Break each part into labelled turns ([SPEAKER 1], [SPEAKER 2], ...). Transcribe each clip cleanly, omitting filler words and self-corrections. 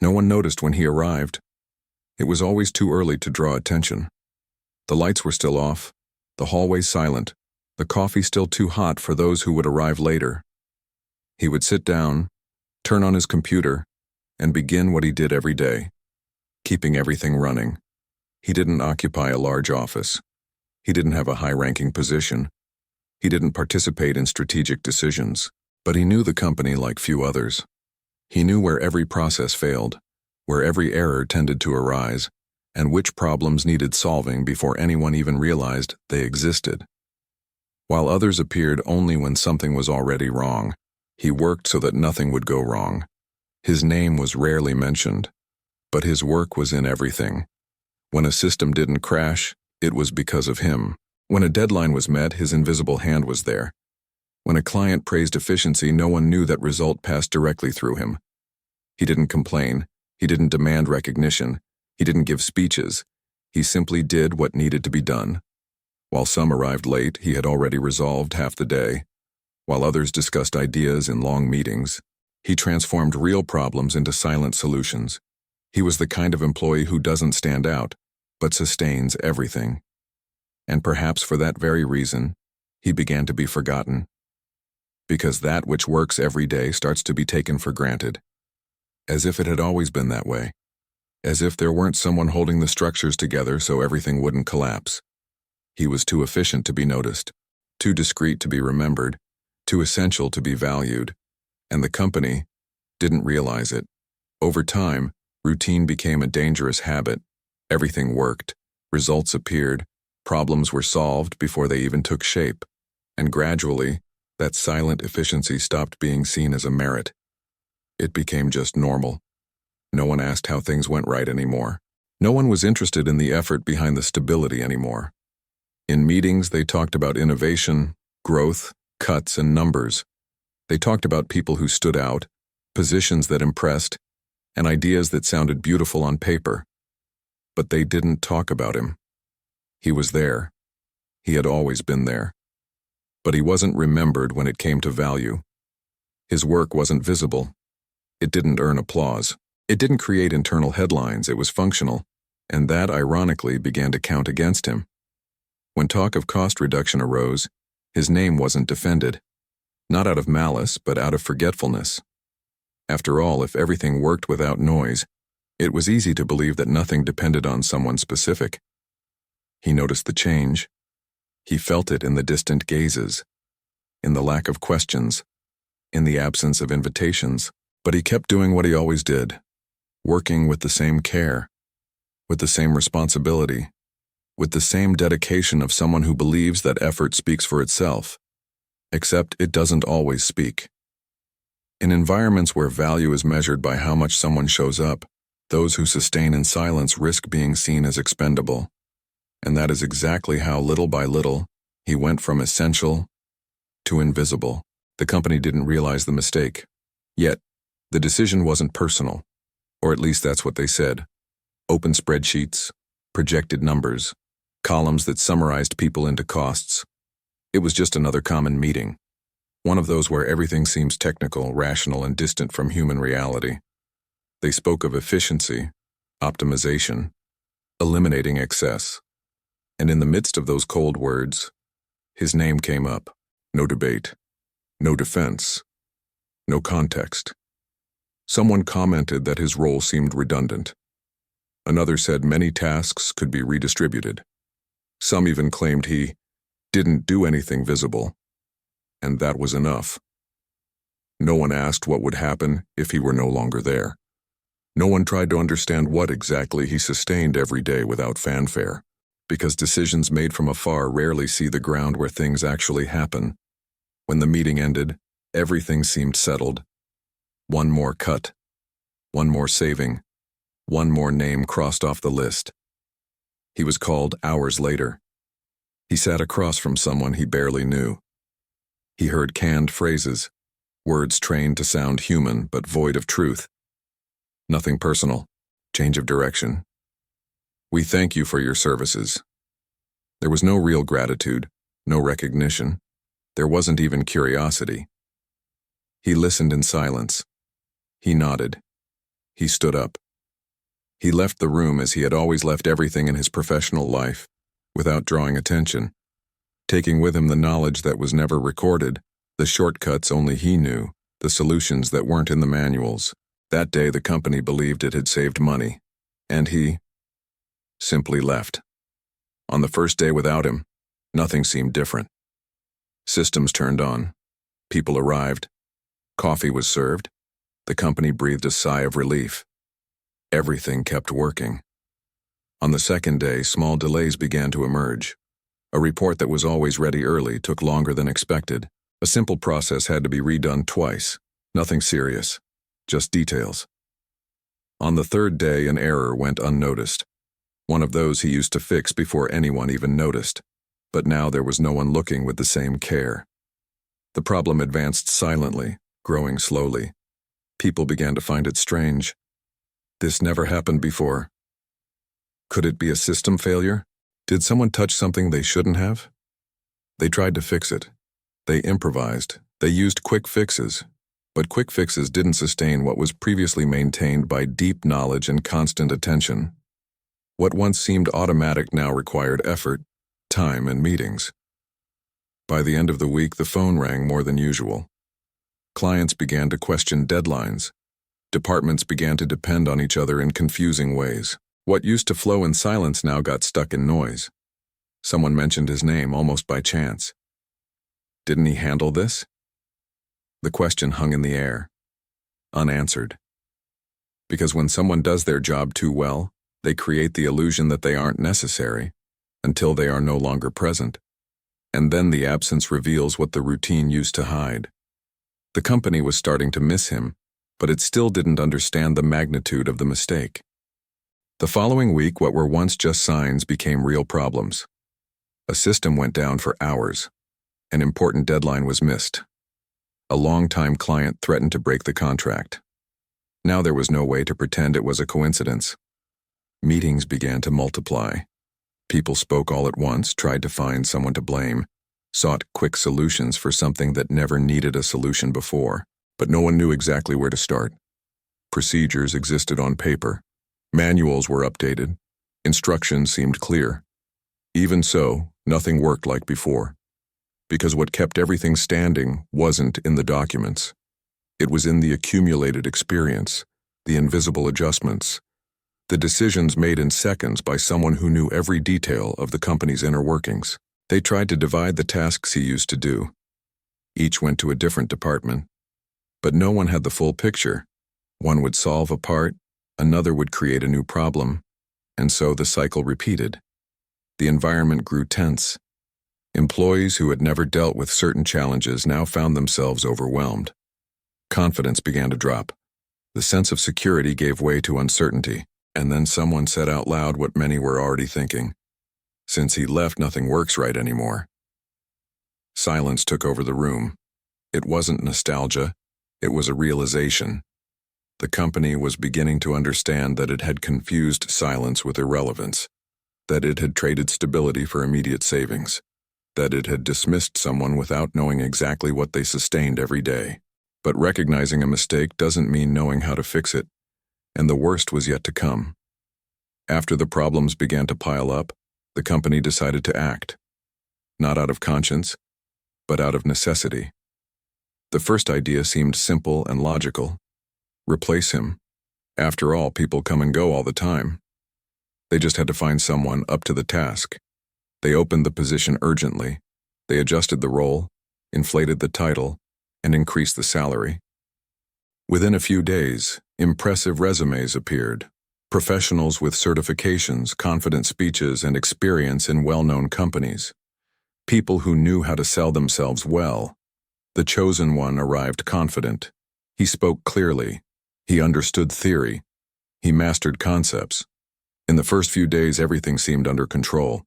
[SPEAKER 1] No one noticed when he arrived. It was always too early to draw attention. The lights were still off, the hallway silent, the coffee still too hot for those who would arrive later. He would sit down, turn on his computer, and begin what he did every day, keeping everything running. He didn't occupy a large office. He didn't have a high-ranking position. He didn't participate in strategic decisions, but he knew the company like few others. He knew where every process failed, where every error tended to arise, and which problems needed solving before anyone even realized they existed. While others appeared only when something was already wrong, he worked so that nothing would go wrong. His name was rarely mentioned, but his work was in everything. When a system didn't crash, it was because of him. When a deadline was met, his invisible hand was there. When a client praised efficiency, no one knew that result passed directly through him. He didn't complain. He didn't demand recognition. He didn't give speeches. He simply did what needed to be done. While some arrived late, he had already resolved half the day. While others discussed ideas in long meetings, he transformed real problems into silent solutions. He was the kind of employee who doesn't stand out, but sustains everything. And perhaps for that very reason, he began to be forgotten. Because that which works every day starts to be taken for granted. As if it had always been that way. As if there weren't someone holding the structures together so everything wouldn't collapse. He was too efficient to be noticed, too discreet to be remembered, too essential to be valued. And the company didn't realize it. Over time, routine became a dangerous habit. Everything worked, results appeared, problems were solved before they even took shape, and gradually, that silent efficiency stopped being seen as a merit. It became just normal. No one asked how things went right anymore. No one was interested in the effort behind the stability anymore. In meetings, they talked about innovation, growth, cuts, and numbers. They talked about people who stood out, positions that impressed, and ideas that sounded beautiful on paper. But they didn't talk about him. He was there. He had always been there. But he wasn't remembered when it came to value. His work wasn't visible. It didn't earn applause. It didn't create internal headlines. It was functional, and that, ironically, began to count against him. When talk of cost reduction arose, his name wasn't defended. Not out of malice, but out of forgetfulness. After all, if everything worked without noise, it was easy to believe that nothing depended on someone specific. He noticed the change. He felt it in the distant gazes, in the lack of questions, in the absence of invitations. But he kept doing what he always did, working with the same care, with the same responsibility, with the same dedication of someone who believes that effort speaks for itself, except it doesn't always speak. In environments where value is measured by how much someone shows up, those who sustain in silence risk being seen as expendable. And that is exactly how, little by little, he went from essential to invisible. The company didn't realize the mistake. Yet, the decision wasn't personal, or at least that's what they said. Open spreadsheets, projected numbers, columns that summarized people into costs. It was just another common meeting. One of those where everything seems technical, rational, and distant from human reality. They spoke of efficiency, optimization, eliminating excess. And in the midst of those cold words, his name came up. No debate, no defense, no context. Someone commented that his role seemed redundant. Another said many tasks could be redistributed. Some even claimed he didn't do anything visible, and that was enough. No one asked what would happen if he were no longer there. No one tried to understand what exactly he sustained every day without fanfare, because decisions made from afar rarely see the ground where things actually happen. When the meeting ended, everything seemed settled. One more cut, one more saving, one more name crossed off the list. He was called hours later. He sat across from someone he barely knew. He heard canned phrases, words trained to sound human but void of truth. Nothing personal, change of direction. We thank you for your services. There was no real gratitude, no recognition. There wasn't even curiosity. He listened in silence. He nodded. He stood up. He left the room as he had always left everything in his professional life, without drawing attention, taking with him the knowledge that was never recorded, the shortcuts only he knew, the solutions that weren't in the manuals. That day the company believed it had saved money, and he simply left. On the first day without him, nothing seemed different. Systems turned on. People arrived. Coffee was served. The company breathed a sigh of relief. Everything kept working. On the second day, small delays began to emerge. A report that was always ready early took longer than expected. A simple process had to be redone twice. Nothing serious, just details. On the third day, an error went unnoticed. One of those he used to fix before anyone even noticed. But now there was no one looking with the same care. The problem advanced silently, growing slowly. People began to find it strange. This never happened before. Could it be a system failure? Did someone touch something they shouldn't have? They tried to fix it. They improvised. They used quick fixes. But quick fixes didn't sustain what was previously maintained by deep knowledge and constant attention. What once seemed automatic now required effort, time, and meetings. By the end of the week, the phone rang more than usual. Clients began to question deadlines. Departments began to depend on each other in confusing ways. What used to flow in silence now got stuck in noise. Someone mentioned his name almost by chance. Didn't he handle this? The question hung in the air, unanswered. Because when someone does their job too well, they create the illusion that they aren't necessary, until they are no longer present. And then the absence reveals what the routine used to hide. The company was starting to miss him, but it still didn't understand the magnitude of the mistake. The following week, what were once just signs became real problems. A system went down for hours. An important deadline was missed. A long-time client threatened to break the contract. Now there was no way to pretend it was a coincidence. Meetings began to multiply. People spoke all at once, tried to find someone to blame, sought quick solutions for something that never needed a solution before, but no one knew exactly where to start. Procedures existed on paper. Manuals were updated. Instructions seemed clear. Even so, nothing worked like before. Because what kept everything standing wasn't in the documents. It was in the accumulated experience, the invisible adjustments, the decisions made in seconds by someone who knew every detail of the company's inner workings. They tried to divide the tasks he used to do. Each went to a different department. But no one had the full picture. One would solve a part, another would create a new problem, and so the cycle repeated. The environment grew tense. Employees who had never dealt with certain challenges now found themselves overwhelmed. Confidence began to drop. The sense of security gave way to uncertainty, and then someone said out loud what many were already thinking. Since he left, nothing works right anymore. Silence took over the room. It wasn't nostalgia, it was a realization. The company was beginning to understand that it had confused silence with irrelevance, that it had traded stability for immediate savings, that it had dismissed someone without knowing exactly what they sustained every day. But recognizing a mistake doesn't mean knowing how to fix it, and the worst was yet to come. After the problems began to pile up, the company decided to act, not out of conscience, but out of necessity. The first idea seemed simple and logical. Replace him. After all, people come and go all the time. They just had to find someone up to the task. They opened the position urgently. They adjusted the role, inflated the title, and increased the salary. Within a few days, impressive resumes appeared. Professionals with certifications, confident speeches, and experience in well-known companies. People who knew how to sell themselves well. The chosen one arrived confident. He spoke clearly. He understood theory. He mastered concepts. In the first few days, everything seemed under control.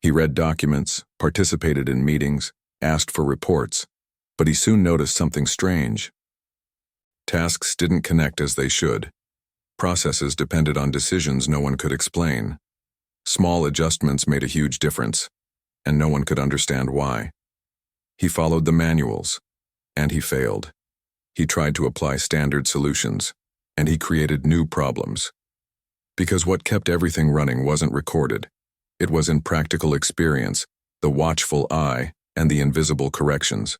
[SPEAKER 1] He read documents, participated in meetings, asked for reports, but he soon noticed something strange. Tasks didn't connect as they should. Processes depended on decisions no one could explain. Small adjustments made a huge difference, and no one could understand why. He followed the manuals, and he failed. He tried to apply standard solutions, and he created new problems. Because what kept everything running wasn't recorded. It was in practical experience, the watchful eye, and the invisible corrections.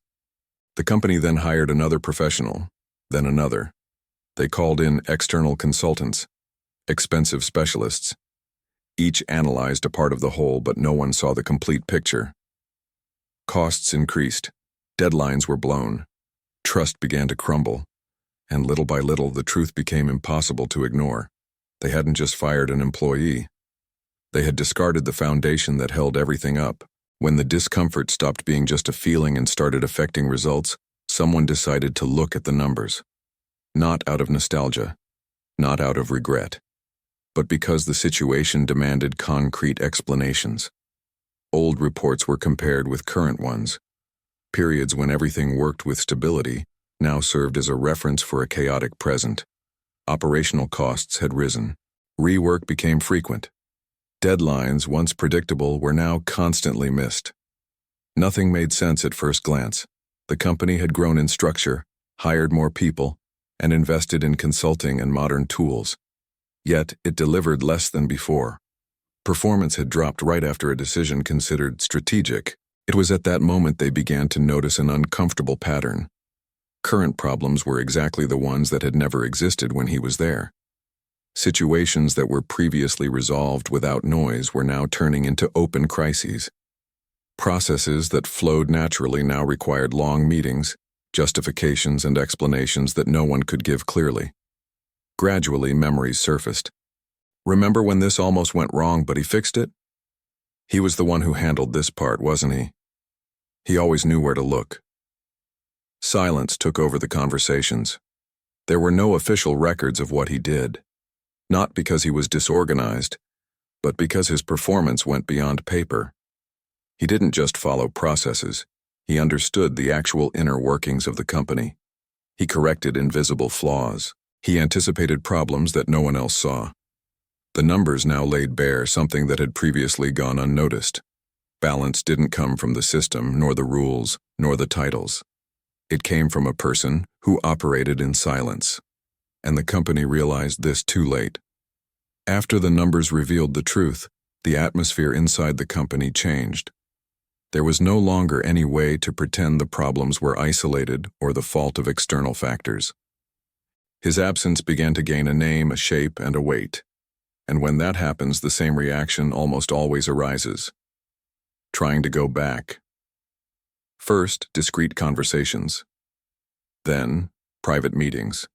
[SPEAKER 1] The company then hired another professional, then another. They called in external consultants, expensive specialists. Each analyzed a part of the whole, but no one saw the complete picture. Costs increased, deadlines were blown, trust began to crumble, and little by little the truth became impossible to ignore. They hadn't just fired an employee. They had discarded the foundation that held everything up. When the discomfort stopped being just a feeling and started affecting results, someone decided to look at the numbers. Not out of nostalgia, not out of regret, but because the situation demanded concrete explanations. Old reports were compared with current ones. Periods when everything worked with stability now served as a reference for a chaotic present. Operational costs had risen. Rework became frequent. Deadlines, once predictable, were now constantly missed. Nothing made sense at first glance. The company had grown in structure, hired more people, and invested in consulting and modern tools. Yet, it delivered less than before. Performance had dropped right after a decision considered strategic. It was at that moment they began to notice an uncomfortable pattern. Current problems were exactly the ones that had never existed when he was there. Situations that were previously resolved without noise were now turning into open crises. Processes that flowed naturally now required long meetings, justifications and explanations that no one could give clearly. Gradually, memories surfaced. Remember when this almost went wrong, but he fixed it? He was the one who handled this part, wasn't he? He always knew where to look. Silence took over the conversations. There were no official records of what he did. Not because he was disorganized, but because his performance went beyond paper. He didn't just follow processes. He understood the actual inner workings of the company. He corrected invisible flaws. He anticipated problems that no one else saw. The numbers now laid bare something that had previously gone unnoticed. Balance didn't come from the system, nor the rules, nor the titles. It came from a person who operated in silence. And the company realized this too late. After the numbers revealed the truth, the atmosphere inside the company changed. There was no longer any way to pretend the problems were isolated or the fault of external factors. His absence began to gain a name, a shape, and a weight. And when that happens, the same reaction almost always arises. Trying to go back. First, discreet conversations. Then, private meetings.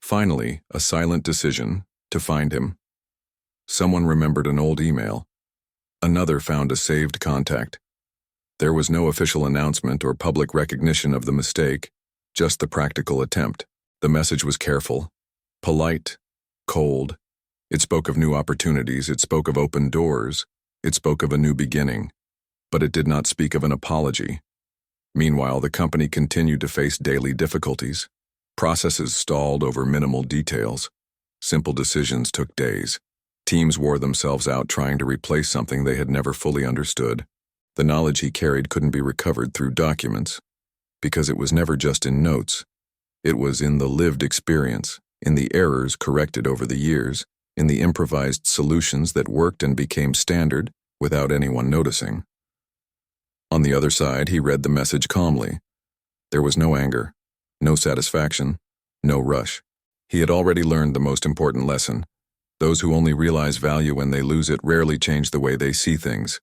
[SPEAKER 1] Finally, a silent decision to find him. Someone remembered an old email. Another found a saved contact. There was no official announcement or public recognition of the mistake, just the practical attempt. The message was careful, polite, cold. It spoke of new opportunities, it spoke of open doors, it spoke of a new beginning, but it did not speak of an apology. Meanwhile, the company continued to face daily difficulties. Processes stalled over minimal details. Simple decisions took days. Teams wore themselves out trying to replace something they had never fully understood. The knowledge he carried couldn't be recovered through documents, because it was never just in notes. It was in the lived experience, in the errors corrected over the years, in the improvised solutions that worked and became standard without anyone noticing. On the other side, he read the message calmly. There was no anger, no satisfaction, no rush. He had already learned the most important lesson. Those who only realize value when they lose it rarely change the way they see things.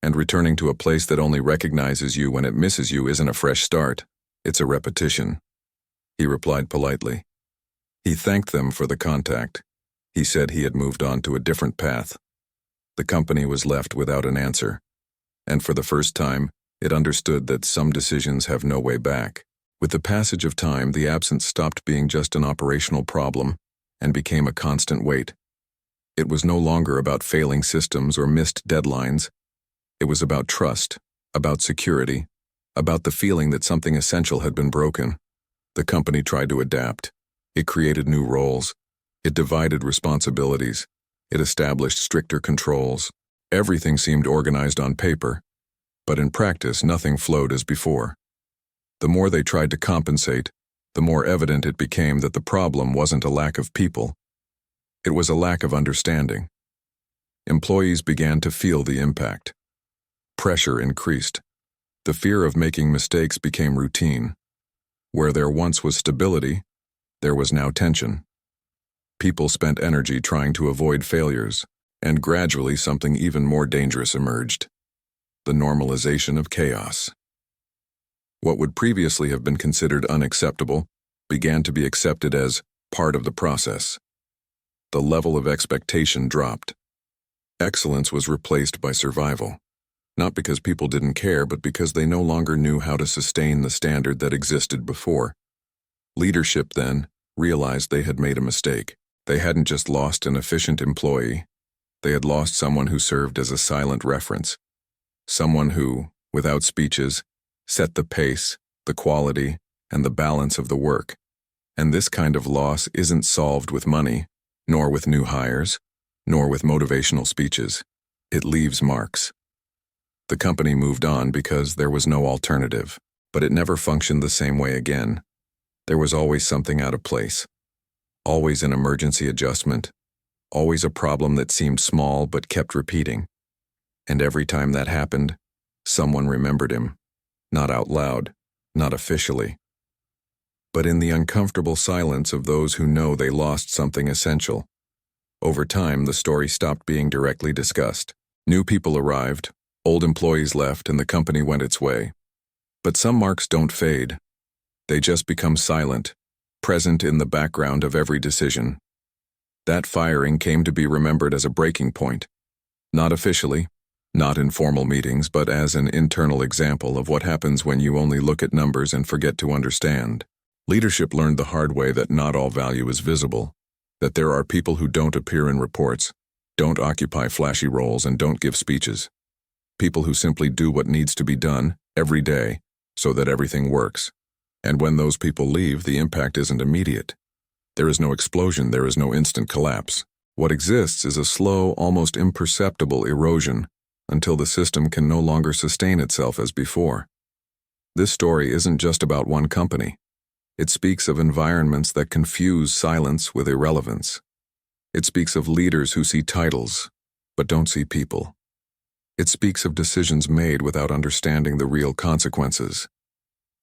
[SPEAKER 1] And returning to a place that only recognizes you when it misses you isn't a fresh start, it's a repetition. He replied politely. He thanked them for the contact. He said he had moved on to a different path. The company was left without an answer. And for the first time, it understood that some decisions have no way back. With the passage of time, the absence stopped being just an operational problem and became a constant weight. It was no longer about failing systems or missed deadlines. It was about trust, about security, about the feeling that something essential had been broken. The company tried to adapt. It created new roles. It divided responsibilities. It established stricter controls. Everything seemed organized on paper, but in practice nothing flowed as before. The more they tried to compensate, the more evident it became that the problem wasn't a lack of people. It was a lack of understanding. Employees began to feel the impact. Pressure increased. The fear of making mistakes became routine. Where there once was stability, there was now tension. People spent energy trying to avoid failures, and gradually something even more dangerous emerged: the normalization of chaos. What would previously have been considered unacceptable began to be accepted as part of the process. The level of expectation dropped. Excellence was replaced by survival, not because people didn't care, but because they no longer knew how to sustain the standard that existed before. Leadership, then, realized they had made a mistake. They hadn't just lost an efficient employee, they had lost someone who served as a silent reference. Someone who, without speeches, set the pace, the quality, and the balance of the work. And this kind of loss isn't solved with money, nor with new hires, nor with motivational speeches. It leaves marks. The company moved on because there was no alternative, but it never functioned the same way again. There was always something out of place. Always an emergency adjustment. Always a problem that seemed small but kept repeating. And every time that happened, someone remembered him. Not out loud, not officially, but in the uncomfortable silence of those who know they lost something essential. Over time, the story stopped being directly discussed. New people arrived, old employees left, and the company went its way. But some marks don't fade. They just become silent, present in the background of every decision. That firing came to be remembered as a breaking point. Not officially, not in formal meetings, but as an internal example of what happens when you only look at numbers and forget to understand. Leadership learned the hard way that not all value is visible, that there are people who don't appear in reports, don't occupy flashy roles, and don't give speeches. People who simply do what needs to be done every day so that everything works. And when those people leave, the impact isn't immediate. There is no explosion, there is no instant collapse. What exists is a slow, almost imperceptible erosion until the system can no longer sustain itself as before. This story isn't just about one company. It speaks of environments that confuse silence with irrelevance. It speaks of leaders who see titles, but don't see people. It speaks of decisions made without understanding the real consequences.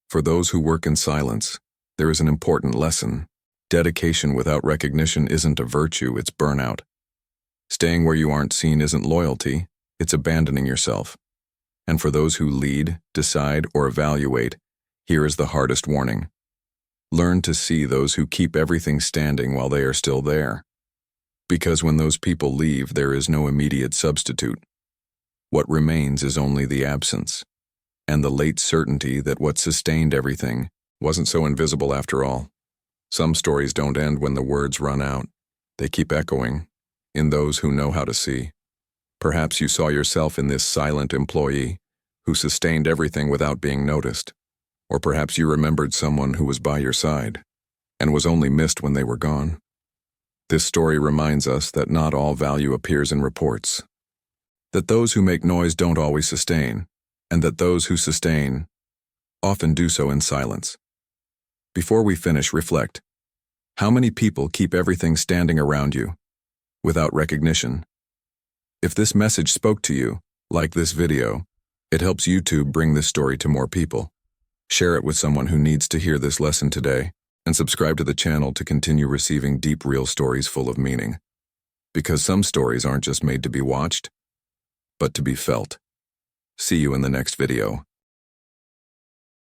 [SPEAKER 1] For those who work in silence, there is an important lesson. Dedication without recognition isn't a virtue, it's burnout. Staying where you aren't seen isn't loyalty, it's abandoning yourself. And for those who lead, decide, or evaluate, here is the hardest warning. Learn to see those who keep everything standing while they are still there. Because when those people leave, there is no immediate substitute. What remains is only the absence, and the late certainty that what sustained everything wasn't so invisible after all. Some stories don't end when the words run out. They keep echoing in those who know how to see. Perhaps you saw yourself in this silent employee who sustained everything without being noticed. Or perhaps you remembered someone who was by your side and was only missed when they were gone. This story reminds us that not all value appears in reports, that those who make noise don't always sustain, and that those who sustain often do so in silence. Before we finish, reflect. How many people keep everything standing around you without recognition? If this message spoke to you, like this video, it helps YouTube bring this story to more people. Share it with someone who needs to hear this lesson today, and subscribe to the channel to continue receiving deep, real stories full of meaning. Because some stories aren't just made to be watched, but to be felt. See you in the next video.